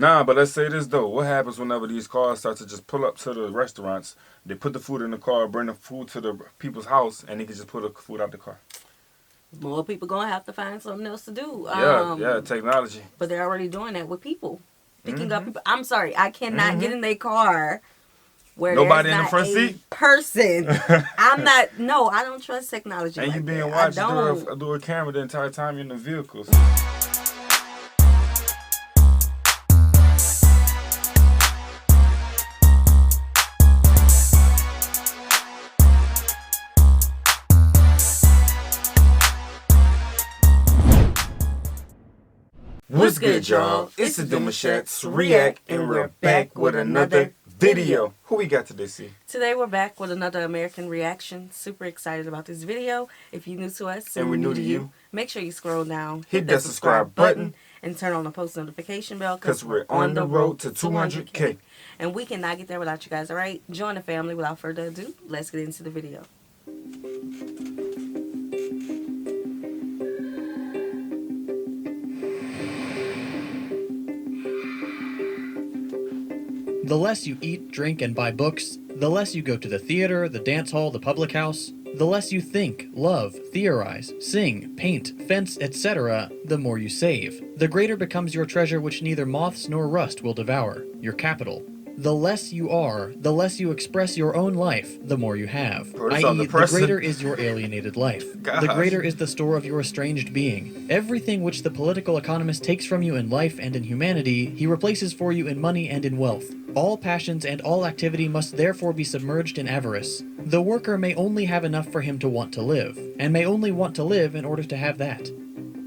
Nah, but let's say this though. What happens whenever these cars start to just pull up to the restaurants? They put the food in the car, bring the food to the people's house, and they can just put the food out the car. More people gonna have to find something else to do. Yeah, technology. But they're already doing that with people. Picking up Mm-hmm. people. I'm sorry, I cannot get in their car where Nobody there's in the not front a seat? person. I'm not. No, I don't trust technology. And like you being that. watched I don't. through a camera the entire time you're in the vehicles. What's good, y'all? It's the Demouchets REACT, and we're back with another video. Who we got today, C? Today we're back with another American reaction. Super excited about this video. If you're new to us And we're new to you, make sure you scroll down, hit that subscribe button, and turn on the post notification bell because we're on the road to 200K. And we cannot get there without you guys, alright? Join the family. Without further ado, let's get into the video. The less you eat, drink, and buy books, the less you go to the theater, the dance hall, the public house, the less you think, love, theorize, sing, paint, fence, etc., the more you save. The greater becomes your treasure which neither moths nor rust will devour, your capital. The less you are, the less you express your own life, the more you have. I.e., the greater is your alienated life. Gosh. The greater is the store of your estranged being. Everything which the political economist takes from you in life and in humanity, he replaces for you in money and in wealth. All passions and all activity must therefore be submerged in avarice. The worker may only have enough for him to want to live, and may only want to live in order to have that.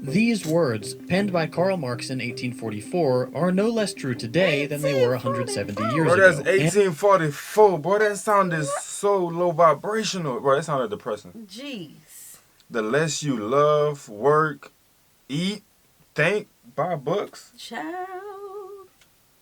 These words, penned by Karl Marx in 1844, are no less true today than they were 170 years Bro, ago. that's 1844. Boy, that sounded so low vibrational. Bro, that sounded depressing. Jeez. The less you love, work, eat, think, buy books, Child.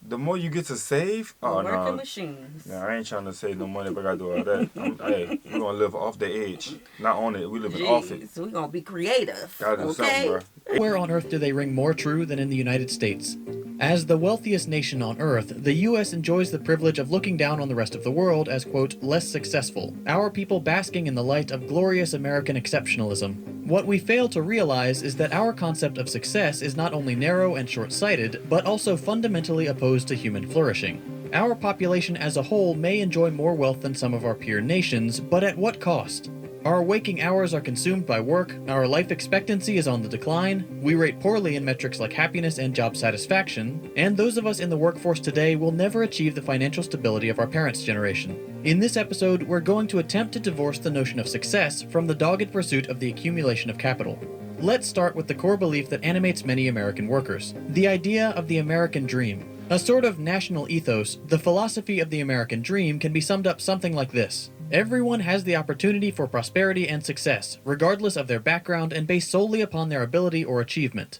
the more you get to save. Oh, Working no. machines. Nah, I ain't trying to save no money, but I gotta do all that. Hey, we're gonna live off the edge. Not on it, we living off it. We're gonna be creative. Gotta do something, bro. Where on earth do they ring more true than in the United States? As the wealthiest nation on earth, the US enjoys the privilege of looking down on the rest of the world as, quote, less successful, our people basking in the light of glorious American exceptionalism. What we fail to realize is that our concept of success is not only narrow and short-sighted, but also fundamentally opposed to human flourishing. Our population as a whole may enjoy more wealth than some of our peer nations, but at what cost? Our waking hours are consumed by work, our life expectancy is on the decline, we rate poorly in metrics like happiness and job satisfaction, and those of us in the workforce today will never achieve the financial stability of our parents' generation. In this episode, we're going to attempt to divorce the notion of success from the dogged pursuit of the accumulation of capital. Let's start with the core belief that animates many American workers, the idea of the American dream. A sort of national ethos, the philosophy of the American dream can be summed up something like this. Everyone has the opportunity for prosperity and success, regardless of their background and based solely upon their ability or achievement.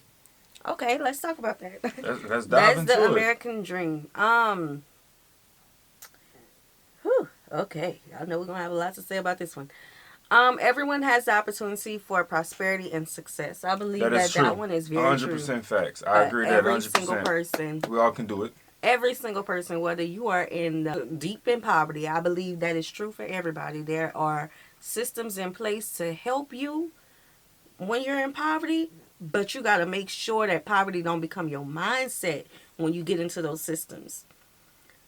Okay, let's talk about that. Let's dive into the it. American dream. Okay, I know we're gonna have a lot to say about this one. Everyone has the opportunity for prosperity and success. I believe that one is very 100% true. Facts. I agree that 100%. Every single person. We all can do it. Every single person, whether you are deep in poverty, I believe that is true for everybody. There are systems in place to help you when you're in poverty, but you got to make sure that poverty don't become your mindset when you get into those systems.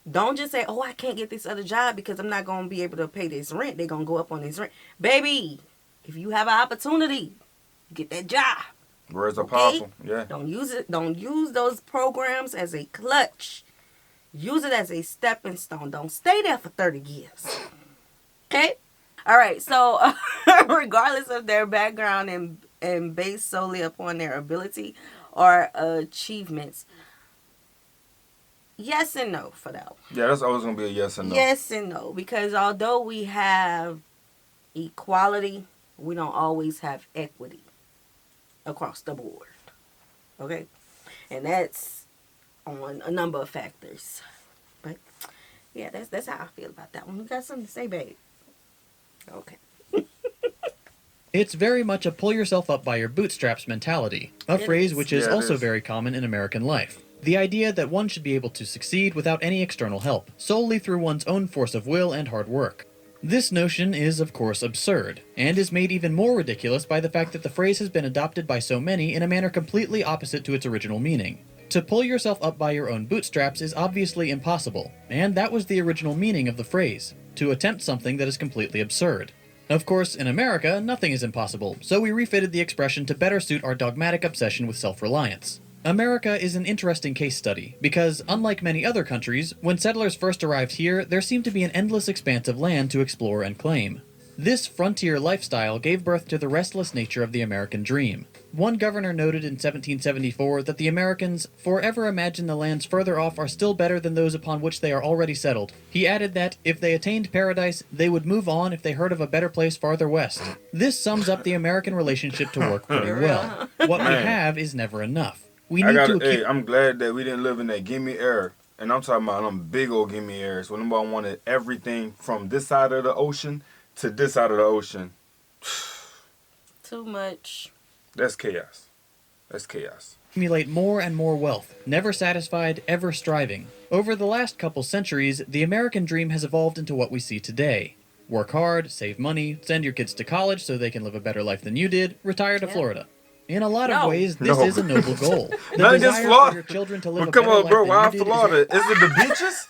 Don't just say, oh, I can't get this other job because I'm not going to be able to pay this rent. They're going to go up on this rent. Baby, if you have an opportunity, get that job. Words are powerful. Yeah. Don't use those programs as a clutch. Use it as a stepping stone. Don't stay there for 30 years. Okay? All right. So, regardless of their background and based solely upon their ability or achievements, yes and no for that one. Yeah, that's always going to be a yes and no. Yes and no. Because although we have equality, we don't always have equity across the board. Okay? And that's on a number of factors. But yeah, that's how I feel about that one. You got something to say, babe? Okay. It's very much a pull yourself up by your bootstraps mentality, a phrase which is also very common in American life. The idea that one should be able to succeed without any external help, solely through one's own force of will and hard work. This notion is, of course, absurd, and is made even more ridiculous by the fact that the phrase has been adopted by so many in a manner completely opposite to its original meaning. To pull yourself up by your own bootstraps is obviously impossible, and that was the original meaning of the phrase, to attempt something that is completely absurd. Of course, in America, nothing is impossible, so we refitted the expression to better suit our dogmatic obsession with self-reliance. America is an interesting case study, because, unlike many other countries, when settlers first arrived here, there seemed to be an endless expanse of land to explore and claim. This frontier lifestyle gave birth to the restless nature of the American dream. One governor noted in 1774 that the Americans forever imagine the lands further off are still better than those upon which they are already settled. He added that, if they attained paradise, they would move on if they heard of a better place farther west. This sums up the American relationship to work pretty well. What we have is never enough. We need Hey, I'm glad that we didn't live in that gimme era. And I'm talking about them big old gimme eras when nobody wanted everything from this side of the ocean to this side of the ocean. Too much. That's chaos. That's chaos. Accumulate more and more wealth, never satisfied, ever striving. Over the last couple centuries, the American dream has evolved into what we see today. Work hard, save money, send your kids to college so they can live a better life than you did, retire to Florida. In a lot of ways, this is a noble goal. The Not against desire Florida. for your children to live a Come better on, life bro. than Why you did Florida? Is it the beaches?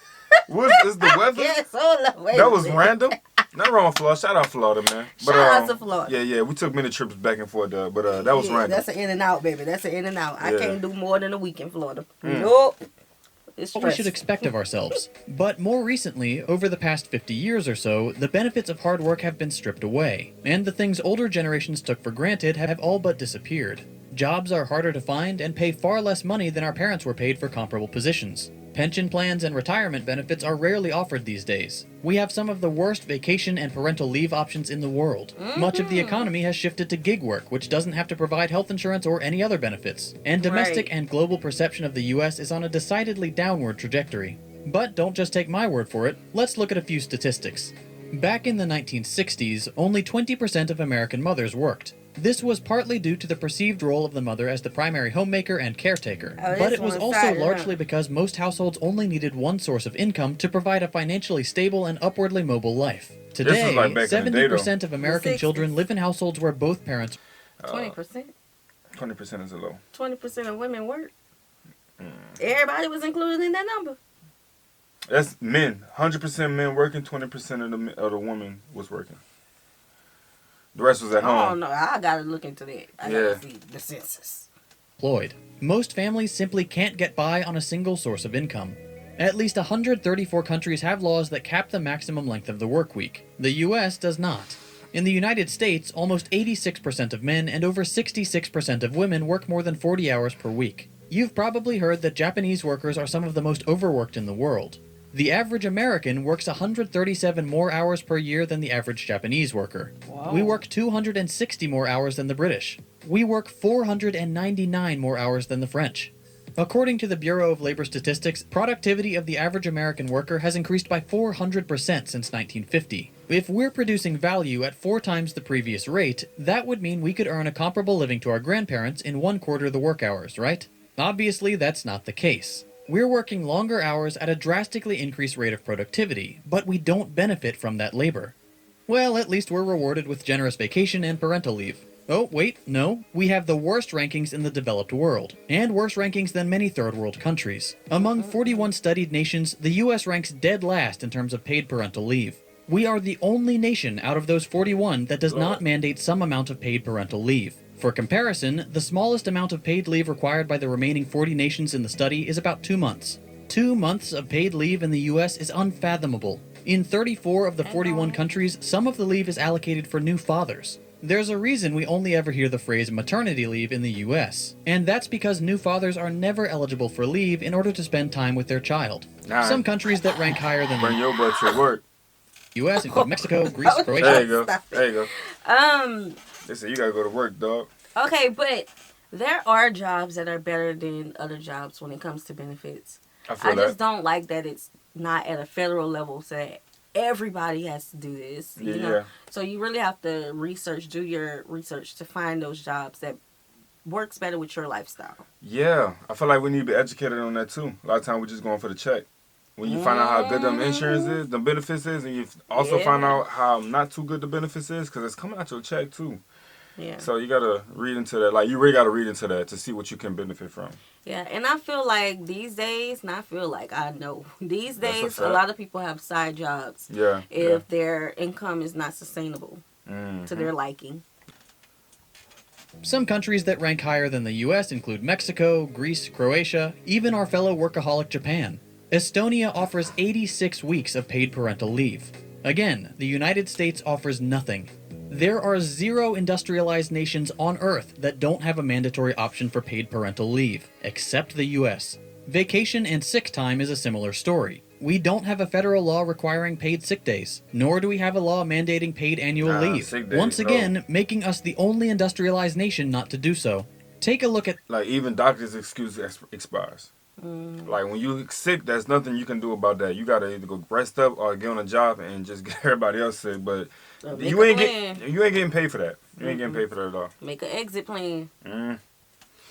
Is the weather? Yes, hold on, wait That a was minute. random. Not wrong with Florida. Shout out Florida, man. Shout out to Florida. Yeah. We took many trips back and forth, but that was random. That's an in and out, baby. That's an in and out. I Yeah. can't do more than a week in Florida. Nope. It's what we should stressful. expect of ourselves. But more recently, over the past 50 years or so, the benefits of hard work have been stripped away, and the things older generations took for granted have all but disappeared. Jobs are harder to find and pay far less money than our parents were paid for comparable positions. Pension plans and retirement benefits are rarely offered these days. We have some of the worst vacation and parental leave options in the world. Much of the economy has shifted to gig work, which doesn't have to provide health insurance or any other benefits. And domestic and global perception of the US is on a decidedly downward trajectory. But don't just take my word for it, let's look at a few statistics. Back in the 1960s, only 20% of American mothers worked. This was partly due to the perceived role of the mother as the primary homemaker and caretaker, but it was also largely because most households only needed one source of income to provide a financially stable and upwardly mobile life. Today, like back in the day, 70% of American children live in households where both parents 20%. 20% is a low. 20% of women work. Everybody was included in that number. That's men. 100% men working. 20% of the women was working. The rest was at home. Oh no, I gotta look into that. I gotta see the census. employed. Most families simply can't get by on a single source of income. At least 134 countries have laws that cap the maximum length of the work week. The US does not. In the United States, almost 86% of men and over 66% of women work more than 40 hours per week. You've probably heard that Japanese workers are some of the most overworked in the world. The average American works 137 more hours per year than the average Japanese worker. Wow. We work 260 more hours than the British. We work 499 more hours than the French. According to the Bureau of Labor Statistics, productivity of the average American worker has increased by 400% since 1950. If we're producing value at 4 times the previous rate, that would mean we could earn a comparable living to our grandparents in 1/4 the work hours, right? Obviously, that's not the case. We're working longer hours at a drastically increased rate of productivity, but we don't benefit from that labor. Well, at least we're rewarded with generous vacation and parental leave. Oh, wait, no. We have the worst rankings in the developed world, and worse rankings than many third world countries. Among 41 studied nations, the US ranks dead last in terms of paid parental leave. We are the only nation out of those 41 that does not mandate some amount of paid parental leave. For comparison, the smallest amount of paid leave required by the remaining 40 nations in the study is about 2 months. 2 months of paid leave in the US is unfathomable. In 34 of the 41 countries, some of the leave is allocated for new fathers. There's a reason we only ever hear the phrase maternity leave in the US, and that's because new fathers are never eligible for leave in order to spend time with their child. Some countries that rank higher than Bring your butt to work. US include Mexico, Greece, Croatia. There you go. There you go. Um, They said you gotta go to work, dog. okay, but there are jobs that are better than other jobs when it comes to benefits. I just don't like that it's not at a federal level so that everybody has to do this. You know? So you really have to do your research to find those jobs that works better with your lifestyle. Yeah, I feel like we need to be educated on that too. A lot of times we're just going for the check. When you find out how good them insurance is, the benefits is, and you also find out how not too good the benefits is, because it's coming out your check too. Yeah. So you gotta read into that. Like you really gotta read into that to see what you can benefit from. Yeah, and I feel like these days, not feel like, I know, these That's a days, a fact. lot of people have side jobs Yeah. if their income is not sustainable Mm-hmm. to their liking. Some countries that rank higher than the US include Mexico, Greece, Croatia, even our fellow workaholic Japan. Estonia offers 86 weeks of paid parental leave. Again, the United States offers nothing. There are 0 industrialized nations on Earth that don't have a mandatory option for paid parental leave, except the US. Vacation and sick time is a similar story. We don't have a federal law requiring paid sick days, nor do we have a law mandating paid annual leave. sick days, Once no. again, making us the only industrialized nation not to do so. Take a look at Like even doctors' excuse expires. Like when you sick, there's nothing you can do about that. You gotta either go rest up or get on a job and just get everybody else sick. But Make you a ain't plan. you ain't getting paid for that. You ain't getting paid for that at all. Make an exit plan.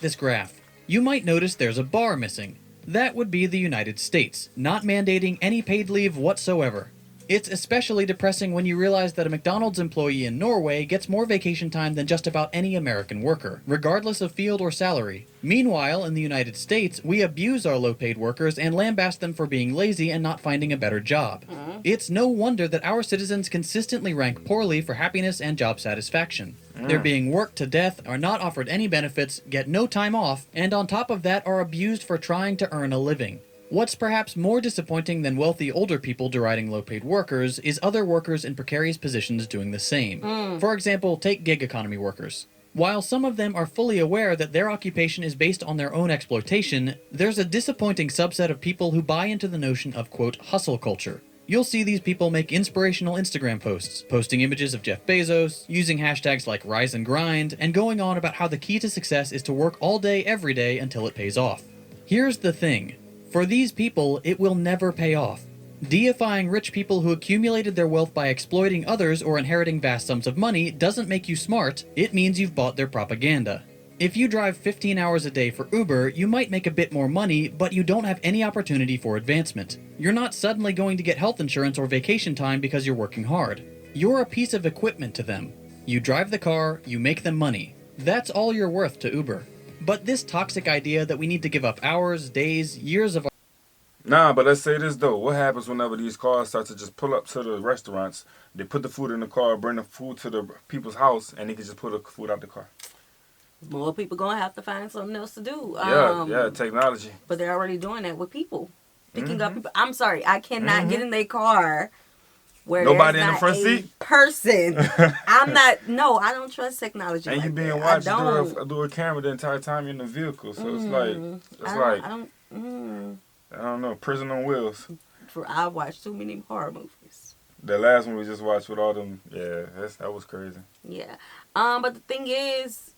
this graph. You might notice there's a bar missing. That would be the United States, not mandating any paid leave whatsoever. It's especially depressing when you realize that a McDonald's employee in Norway gets more vacation time than just about any American worker, regardless of field or salary. Meanwhile, in the United States, we abuse our low-paid workers and lambaste them for being lazy and not finding a better job. It's no wonder that our citizens consistently rank poorly for happiness and job satisfaction. They're being worked to death, are not offered any benefits, get no time off, and on top of that are abused for trying to earn a living. What's perhaps more disappointing than wealthy older people deriding low-paid workers is other workers in precarious positions doing the same. For example, take gig economy workers. While some of them are fully aware that their occupation is based on their own exploitation, there's a disappointing subset of people who buy into the notion of, quote, hustle culture. You'll see these people make inspirational Instagram posts, posting images of Jeff Bezos, using hashtags like rise and grind, and going on about how the key to success is to work all day every day until it pays off. Here's the thing. For these people, it will never pay off. Deifying rich people who accumulated their wealth by exploiting others or inheriting vast sums of money doesn't make you smart, it means you've bought their propaganda. If you drive 15 hours a day for Uber, you might make a bit more money, but you don't have any opportunity for advancement. You're not suddenly going to get health insurance or vacation time because you're working hard. You're a piece of equipment to them. You drive the car, you make them money. That's all you're worth to Uber. But this toxic idea that we need to give up hours, days, years of Nah, but let's say this though. What happens whenever these cars start to just pull up to the restaurants? They put the food in the car, bring the food to the people's house, and they can just pull the food out the car. More people gonna have to find something else to do. Yeah, technology. But they're already doing that with people. Picking up people. I'm sorry, I cannot get in their car where Nobody there's in the not front a seat? person. I'm not. No, I don't trust technology. And like you being that. watched I don't. through a camera the entire time you're in the vehicle. So it's I don't know, prison on wheels. I watched too many horror movies. The last one we just watched with all them, yeah, that was crazy. Yeah. But the thing is,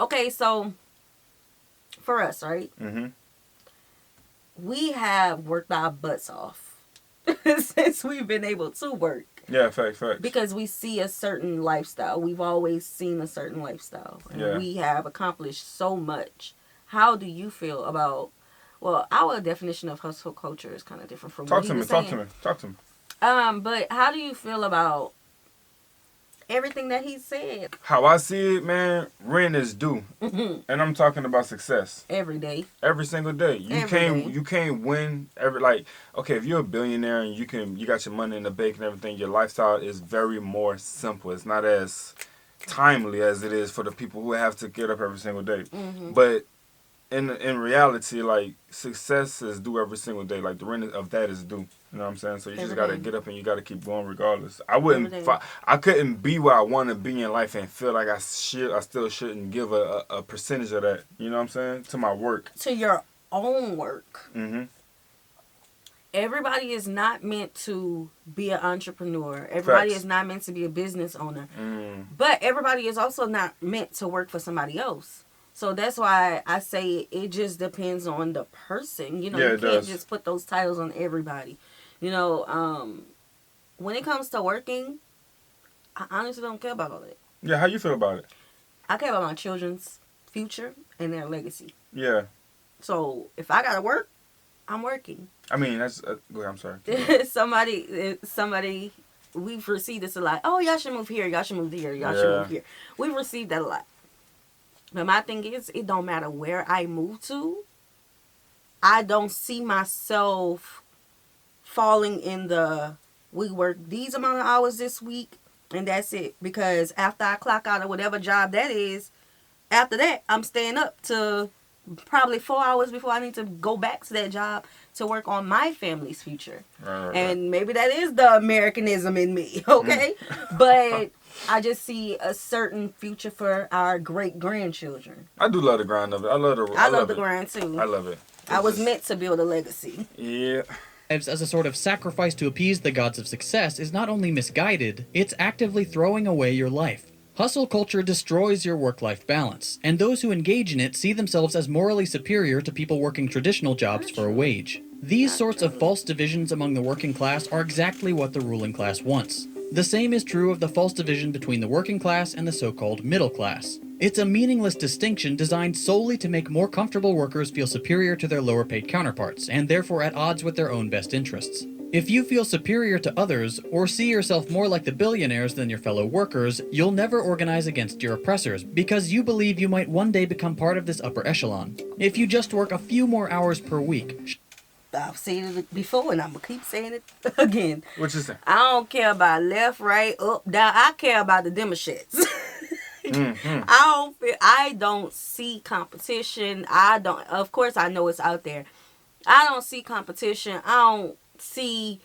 okay, so for us, right? Mm-hmm. We have worked our butts off since we've been able to work. Yeah, facts. Because we see a certain lifestyle. We've always seen a certain lifestyle. And we have accomplished so much. How do you feel about, well, our definition of hustle culture is kind of different from what he was saying. Talk to me. But how do you feel about everything that he said? How I see it, man, rent is due. And I'm talking about success. Every day. Every single day. You can't win okay, if you're a billionaire and you got your money in the bank and everything, your lifestyle is very more simple. It's not as timely as it is for the people who have to get up every single day. But in reality, like, success is due every single day. Like, the rent of that is due. You know what I'm saying? So you just got to get up and you got to keep going regardless. I couldn't be where I want to be in life and feel like I still shouldn't give a percentage of that. You know what I'm saying? To my work. To your own work. Mm-hmm. Everybody is not meant to be an entrepreneur. Everybody Facts. is not meant to be a business owner. But everybody is also not meant to work for somebody else. So that's why I say it just depends on the person. You know, you can't just put those titles on everybody. You know, when it comes to working, I honestly don't care about all that. Yeah, how you feel about it? I care about my children's future and their legacy. Yeah. So if I gotta work, I'm working. I mean, that's. Go ahead, I'm sorry. somebody, we've received this a lot. Oh, y'all should move here. Y'all should move here. Y'all should move here. We've received that a lot. But my thing is, it don't matter where I move to. I don't see myself falling in the, we work these amount of hours this week and that's it. Because after I clock out of whatever job that is, after that, I'm staying up to probably 4 hours before I need to go back to that job to work on my family's future. And maybe that is the Americanism in me, okay? But I just see a certain future for our great-grandchildren. I do love the grind of it. I love the grind, too. I love it. I was meant to build a legacy. Yeah. As a sort of sacrifice to appease the gods of success is not only misguided, it's actively throwing away your life. Hustle culture destroys your work-life balance, and those who engage in it see themselves as morally superior to people working traditional jobs for a wage. These sorts of false divisions among the working class are exactly what the ruling class wants. The same is true of the false division between the working class and the so-called middle class. It's a meaningless distinction designed solely to make more comfortable workers feel superior to their lower-paid counterparts, and therefore at odds with their own best interests. If you feel superior to others, or see yourself more like the billionaires than your fellow workers, you'll never organize against your oppressors, because you believe you might one day become part of this upper echelon. If you just work a few more hours per week... I've seen it before, and I'm going to keep saying it again. What you say? I don't care about left, right, up, down. I care about the Demouchets. I don't see competition. Of course, I know it's out there. I don't see competition. I don't see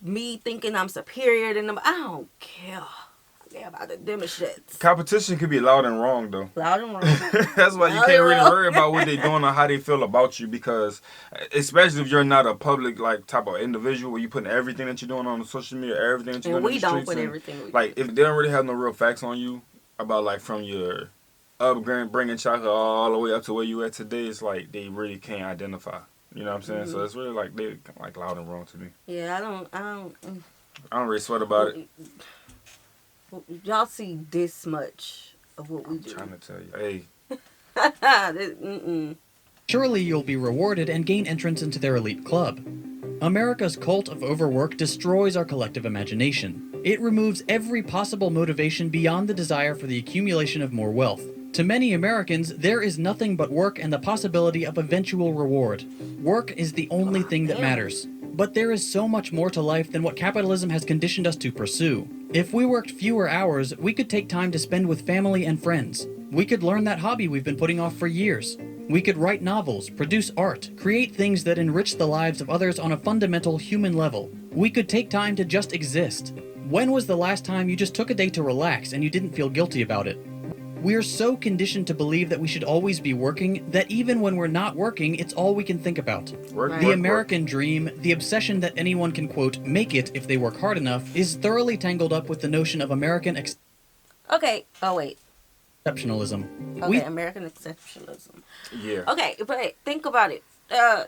me thinking I'm superior than them. I don't care. I care about the Demouchets. Competition can be loud and wrong, though. Loud and wrong. That's why you can't really worry about what they're doing or how they feel about you, because especially if you're not a public like type of individual where you putting everything that you're doing on the social media, everything that you're doing in the streets. And we don't put everything we do. Like, if they don't really have no real facts on you about like from your upbringing, bringing chocolate all the way up to where you at today, it's like they really can't identify. You know what I'm saying? So it's really like they like loud and wrong to me. Yeah, I don't really sweat about it. Y'all see this much of what we do. I'm trying to tell you. Hey. Surely you'll be rewarded and gain entrance into their elite club. America's cult of overwork destroys our collective imagination. It removes every possible motivation beyond the desire for the accumulation of more wealth. To many Americans, there is nothing but work and the possibility of eventual reward. Work is the only thing that matters. But there is so much more to life than what capitalism has conditioned us to pursue. If we worked fewer hours, we could take time to spend with family and friends. We could learn that hobby we've been putting off for years. We could write novels, produce art, create things that enrich the lives of others on a fundamental human level. We could take time to just exist. When was the last time you just took a day to relax and you didn't feel guilty about it? We're so conditioned to believe that we should always be working that even when we're not working, it's all we can think about. The American dream, the obsession that anyone can, quote, make it if they work hard enough, is thoroughly tangled up with the notion of American exceptionalism. American exceptionalism. Yeah. Okay, but think about it.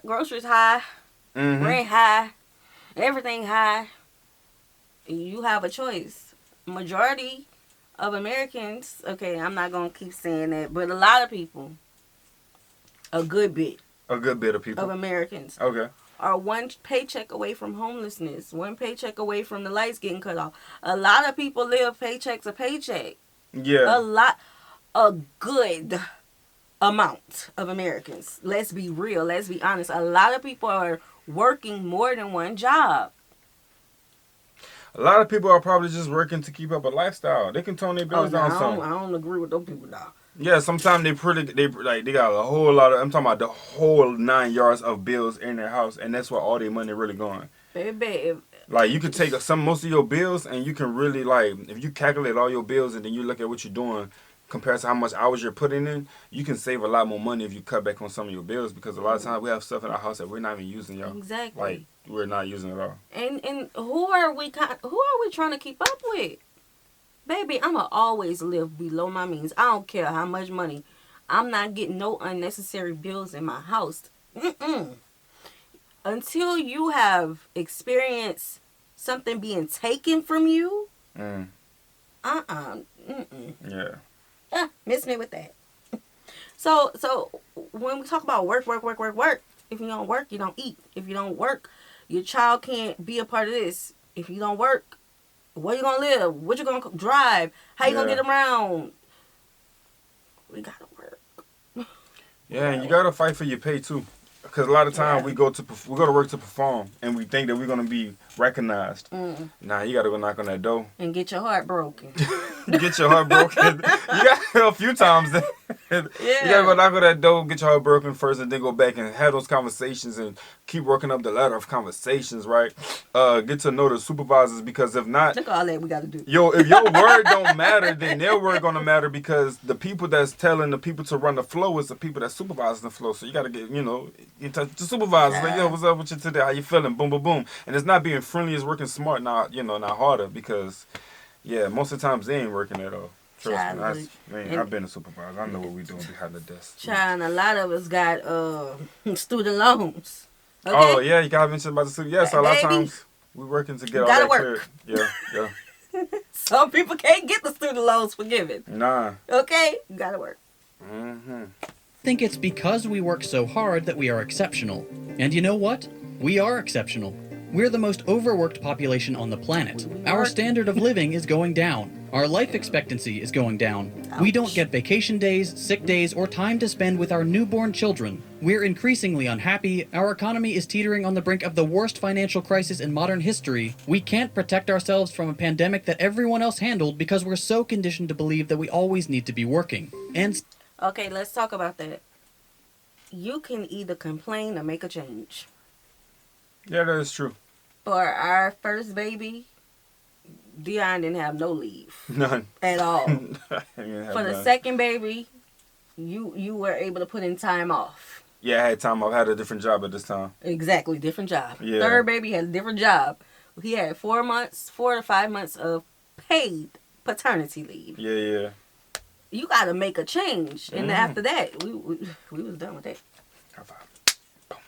Groceries high, rent high, everything high. You have a choice. Majority of Americans, okay, I'm not going to keep saying that, but a lot of people, a good bit of people, of Americans, are one paycheck away from homelessness, one paycheck away from the lights getting cut off. A lot of people live paycheck to paycheck. Yeah. A good amount of Americans. Let's be real, let's be honest. A lot of people are working more than one job. A lot of people are probably just working to keep up a lifestyle. They can tone their bills down some. I don't agree with those people now. Yeah, sometimes they got a whole lot of, I'm talking about the whole 9 yards of bills in their house, and that's where all their money really going. Baby. Like, you could take most of your bills, and you can really, like, if you calculate all your bills and then you look at what you're doing compared to how much hours you're putting in, you can save a lot more money if you cut back on some of your bills, because a lot of times we have stuff in our house that we're not even using, y'all. Exactly. Like, we're not using it at all. And who are we trying to keep up with? Baby, I'ma always live below my means. I don't care how much money. I'm not getting no unnecessary bills in my house. Until you have experienced something being taken from you. Yeah. Miss me with that. So when we talk about work, if you don't work, you don't eat. If you don't work, your child can't be a part of this. If you don't work, where you gonna live? What you gonna drive? How you gonna get around? We gotta work. Yeah, and you gotta fight for your pay too. Because a lot of times we go to work to perform, and we think that we're gonna be recognized. Nah, you gotta go knock on that door and get your heart broken. Get your heart broken. You got a few times. You gotta go knock on that door, get your heart broken first, and then go back and have those conversations and keep working up the ladder of conversations, right? Get to know the supervisors, because if not, look at all that we gotta do. If your word don't matter, then their word gonna matter, because the people that's telling the people to run the flow is the people that supervise the flow. So you gotta get, in touch with the supervisors. Like, yo, what's up with you today? How you feeling? Boom, boom, boom. And it's not being friendly, it's working smart, not harder, because most of the times they ain't working at all. Trust me, I've been a supervisor. I know what we doing behind the desk. Child, a lot of us got student loans. Okay? Oh yeah, you gotta mention about the student. Yeah, so a lot of times we working to get all that cleared. Yeah. Some people can't get the student loans forgiven. Nah. Okay, you gotta work. I think it's because we work so hard that we are exceptional. And you know what? We are exceptional. We're the most overworked population on the planet. Our standard of living is going down. Our life expectancy is going down. We don't get vacation days, sick days, or time to spend with our newborn children. We're increasingly unhappy. Our economy is teetering on the brink of the worst financial crisis in modern history. We can't protect ourselves from a pandemic that everyone else handled because we're so conditioned to believe that we always need to be working. And okay, let's talk about that. You can either complain or make a change. Yeah, that is true. For our first baby, Dion didn't have no leave. None. At all. For the second baby, you were able to put in time off. Yeah, I had time off. I had a different job at this time. Exactly, different job. Yeah. Third baby had a different job. He had 4 to 5 months of paid paternity leave. Yeah. You got to make a change. And after that, we was done with that. High five.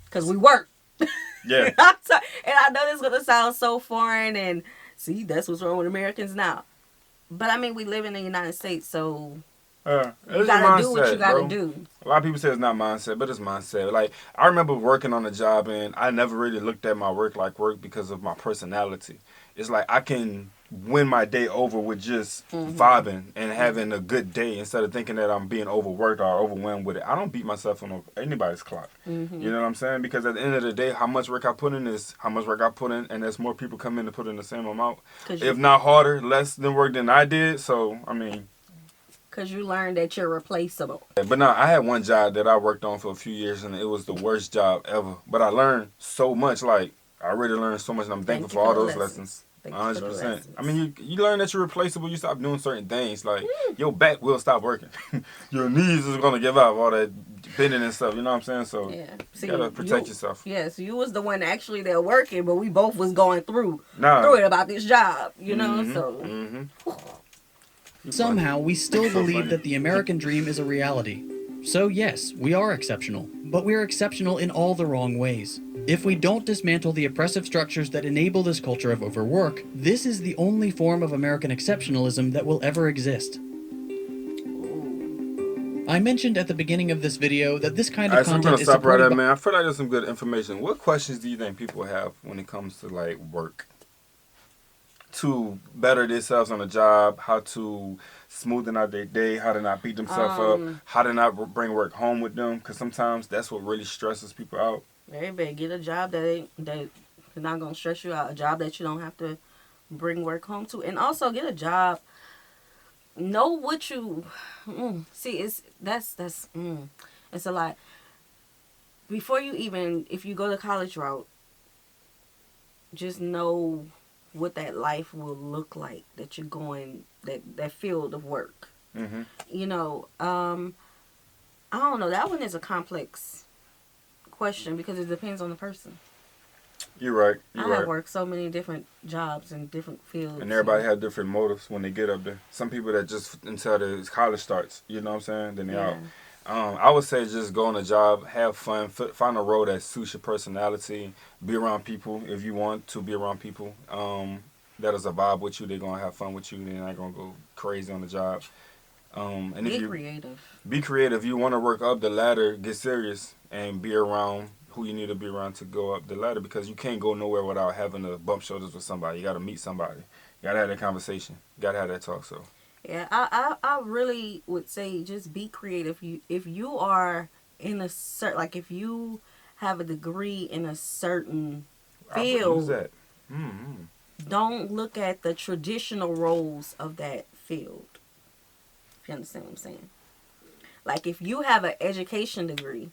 Because we worked. Yeah. And I know this is going to sound so foreign, and see, that's what's wrong with Americans now. But I mean, we live in the United States, so you gotta do what you gotta do. A lot of people say it's not mindset, but it's mindset. Like, I remember working on a job, and I never really looked at my work like work because of my personality. It's like I can win my day over with just vibing and having a good day, instead of thinking that I'm being overworked or overwhelmed with it. I don't beat myself on anybody's clock. You know what I'm saying? Because at the end of the day, how much work I put in is how much work I put in, and there's more people come in to put in the same amount. If not harder, less than work than I did. So, I mean... Because you learned that you're replaceable. But no, I had one job that I worked on for a few years, and it was the worst job ever. But I learned so much. Like, I really learned so much, and I'm thankful for all those lessons. 100%. I mean, you learn that you're replaceable. You stop doing certain things. Like, your back will stop working. Your knees is going to give up all that bending and stuff. You know what I'm saying? So, you got to protect yourself. Yes, you was the one actually there working, but we both was going through it about this job. You know, so... Somehow, we still believe that the American dream is a reality. So yes, we are exceptional, but we're exceptional in all the wrong ways. If we don't dismantle the oppressive structures that enable this culture of overwork, this is the only form of American exceptionalism that will ever exist. I mentioned at the beginning of this video that this kind of content is supported right there, man. I feel like there's some good information. What questions do you think people have when it comes to, like, work? To better themselves on the job, how to smoothen out their day, how to not beat themselves up, how to not bring work home with them, because sometimes that's what really stresses people out. Everybody get a job that is not gonna stress you out, a job that you don't have to bring work home to, and also get a job. Know what you see. It's a lot. Before you even, if you go the college route, just know what that life will look like that you're going, that field of work. You know, I don't know, that one is a complex question because it depends on the person. You're right. I have worked so many different jobs in different fields, and everybody have different motives when they get up there. Some people that just until the college starts, you know what I'm saying, then they out. I would say just go on a job, have fun, find a role that suits your personality, be around people if you want to be around people that is a vibe with you. They're going to have fun with you. They're not going to go crazy on the job. And be if you creative. be creative, you want to work up the ladder, get serious, and be around who you need to be around to go up the ladder, because you can't go nowhere without having to bump shoulders with somebody. You got to meet somebody. You got to have that conversation. You got to have that talk. So Yeah, I really would say just be creative. If you are in a certain, like if you have a degree in a certain I would use field, that. Mm-hmm. don't look at the traditional roles of that field. If you understand what I'm saying. Like if you have an education degree,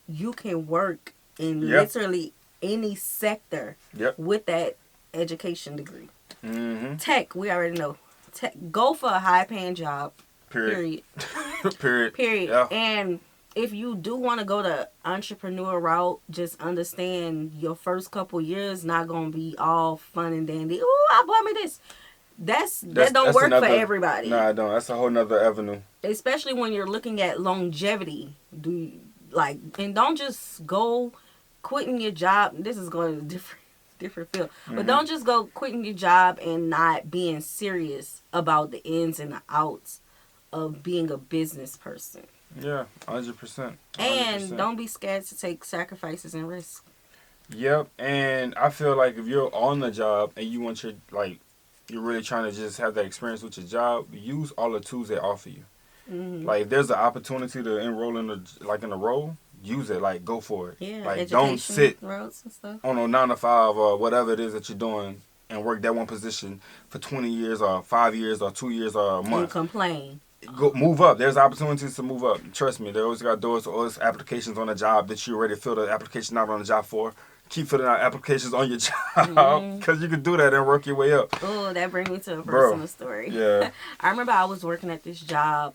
you can work in literally any sector with that education degree. Mm-hmm. Tech, we already know. Tech, go for a high paying job. Period. Period. Yeah. And if you do want to go the entrepreneur route, just understand your first couple years not gonna be all fun and dandy. Ooh, I bought me this. That don't work for everybody. Nah, I don't. That's a whole nother avenue. Especially when you're looking at longevity. And don't just go quitting your job. This is going to different field. Mm-hmm. But don't just go quitting your job and not being serious about the ins and the outs of being a business person. Yeah, 100%. And don't be scared to take sacrifices and risks. Yep, and I feel like if you're on the job and you want you're really trying to just have that experience with your job, use all the tools they offer you. Mm-hmm. Like if there's an opportunity to enroll in a role, use it. Like go for it. Yeah, like don't sit and stuff. On a 9 to 5 or whatever it is that you're doing and work that one position for 20 years or 5 years or 2 years or a month. And complain. Go move up. There's opportunities to move up. Trust me, they always got doors to all those applications on a job that you already filled the application out on the job for. Keep filling out applications on your job because you can do that and work your way up. Oh, that brings me to a personal story. Yeah. I remember I was working at this job,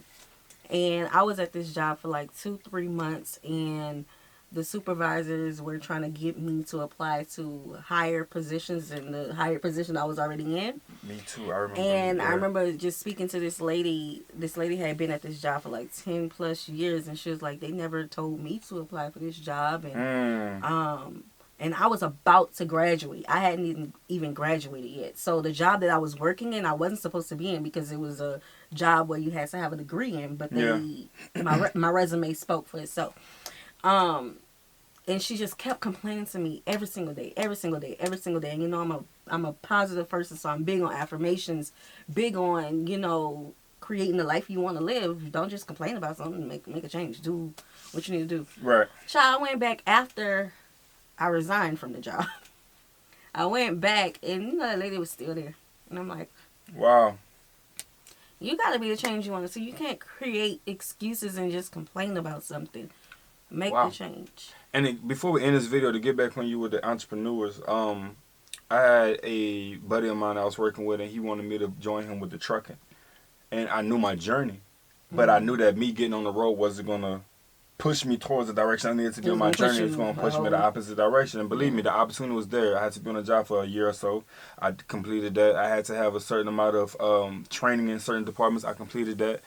and I was at this job for like 2-3 months, and the supervisors were trying to get me to apply to higher positions in the higher position I was already in. Me too. I remember. And I remember just speaking to this lady. This lady had been at this job for like 10 plus years, and she was like, they never told me to apply for this job. And I was about to graduate. I hadn't even graduated yet. So the job that I was working in, I wasn't supposed to be in because it was a job where you had to have a degree in. But my resume spoke for itself. And she just kept complaining to me every single day. And you know, I'm a positive person, so I'm big on affirmations, big on, creating the life you want to live. Don't just complain about something. Make a change. Do what you need to do. Right. Child, I went back after I resigned from the job. I went back, and that lady was still there. And I'm like, wow. You got to be the change you want to see. You can't create excuses and just complain about something. Make the change. And before we end this video, to get back on you with the entrepreneurs, I had a buddy of mine I was working with, and he wanted me to join him with the trucking. And I knew my journey, but I knew that me getting on the road wasn't going to push me towards the direction I needed to be on my journey. It was going to push me the opposite direction. And believe me, the opportunity was there. I had to be on a job for a year or so. I completed that. I had to have a certain amount of training in certain departments. I completed that.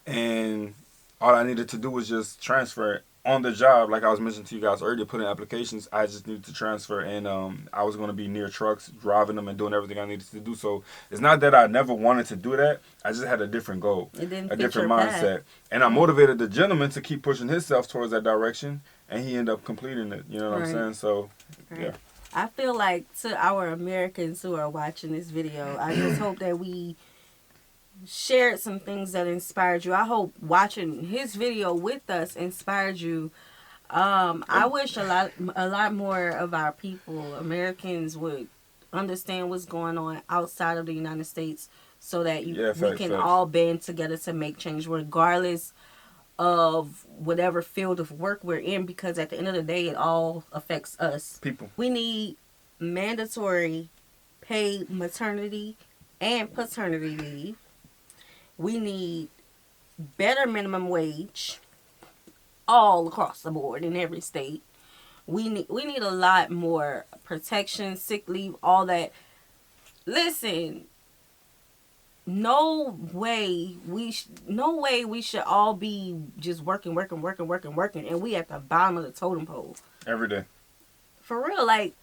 And all I needed to do was just transfer on the job. Like I was mentioning to you guys earlier, put in applications. I just needed to transfer. And I was going to be near trucks, driving them and doing everything I needed to do. So it's not that I never wanted to do that. I just had a different goal, a different mindset. And I motivated the gentleman to keep pushing himself towards that direction. And he ended up completing it. You know what I'm saying? So, yeah. I feel like to our Americans who are watching this video, I just hope that we shared some things that inspired you. I hope watching his video with us inspired you. I wish a lot more of our people, Americans, would understand what's going on outside of the United States, so that we can all band together to make change, regardless of whatever field of work we're in, because at the end of the day, it all affects us. People. We need mandatory paid maternity and paternity leave. We need better minimum wage all across the board in every state. We need a lot more protection, sick leave, all that. Listen, no way we should all be just working, and we at the bottom of the totem pole every day. For real, like,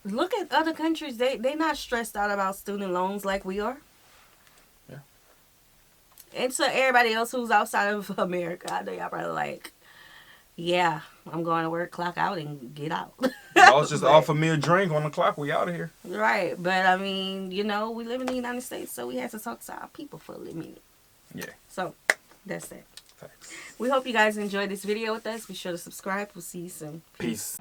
look at other countries. They not stressed out about student loans like we are. And to everybody else who's outside of America, I know y'all probably like, yeah, I'm going to work, clock out, and get out. Y'all just offer me a drink on the clock. We out of here. Right, but I mean, you know, we live in the United States, so we have to talk to our people for a minute. Yeah. So, that's that. Thanks. We hope you guys enjoyed this video with us. Be sure to subscribe. We'll see you soon. Peace.